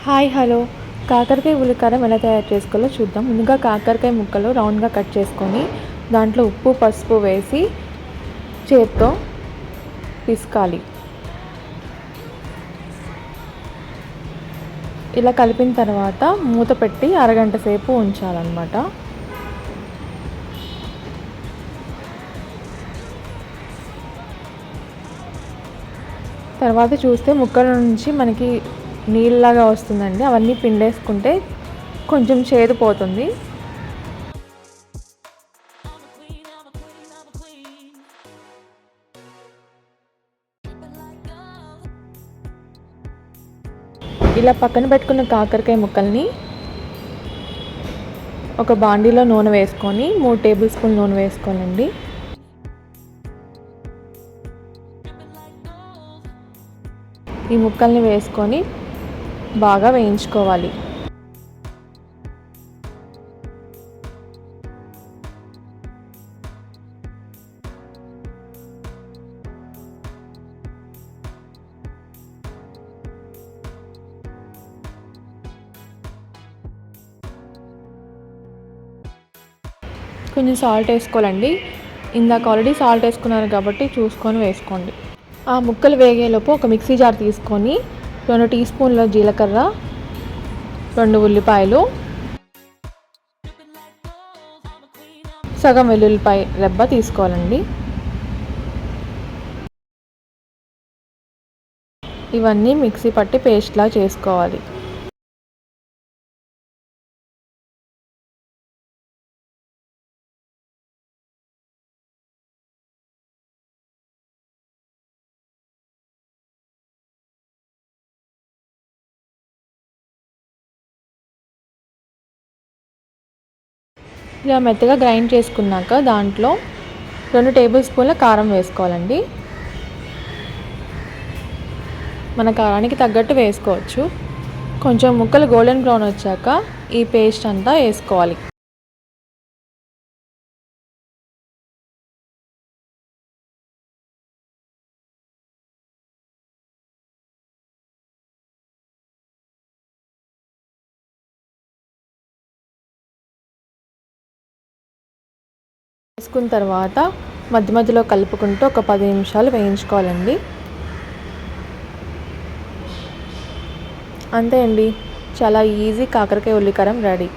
Hi hello కాకరకాయ ఉల్లికారం ఎలా తయారు చేసుకోవాలో చూద్దాం. ముందుగా కాకరకాయ ముక్కలు రౌండ్గా కట్ చేసుకొని దాంట్లో ఉప్పు పసుపు వేసి చేత్తో పిసకాలి. ఇలా కలిపిన తర్వాత మూత పెట్టి అరగంట సేపు ఉంచాలన్నమాట. తర్వాత చూస్తే ముక్కల నుంచి మనకి నీళ్ళలాగా వస్తుందండి. అవన్నీ పిండేసుకుంటే కొంచెం చేదు పోతుంది. ఇలా పక్కన పెట్టుకున్న కాకరకాయ ముక్కల్ని ఒక బాండీలో నూనె వేసుకొని 3 టేబుల్ స్పూన్ నూనె వేసుకోవాలండి. ఈ ముక్కల్ని వేసుకొని బాగా వేయించుకోవాలి. కొంచెం సాల్ట్ వేసుకోవాలండి. ఇందాక ఆల్రెడీ సాల్ట్ వేసుకున్నారు కాబట్టి చూసుకొని వేసుకోండి. ఆ ముక్కలు వేగేలోపు ఒక మిక్సీ జార్ తీసుకొని 2 టీ స్పూన్ల జీలకర్ర, 2 ఉల్లిపాయలు, సగం వెల్లుల్లిపాయ రెబ్బ తీసుకోవాలండి. ఇవన్నీ మిక్సీ పట్టి పేస్ట్లా చేసుకోవాలి. ఇలా మెత్తగా గ్రైండ్ చేసుకున్నాక దాంట్లో 2 టేబుల్ స్పూన్ల కారం వేసుకోవాలండి. మన కారానికి తగ్గట్టు వేసుకోవచ్చు. కొంచెం ముక్కలు గోల్డెన్ బ్రౌన్ వచ్చాక ఈ పేస్ట్ అంతా వేసుకోవాలి. వేసుకున్న తర్వాత మధ్య మధ్యలో కలుపుకుంటూ ఒక 10 నిమిషాలు వేయించుకోవాలండి. అంతే అండి, చాలా ఈజీ కాకరకాయ ఉల్లికారం రెడీ.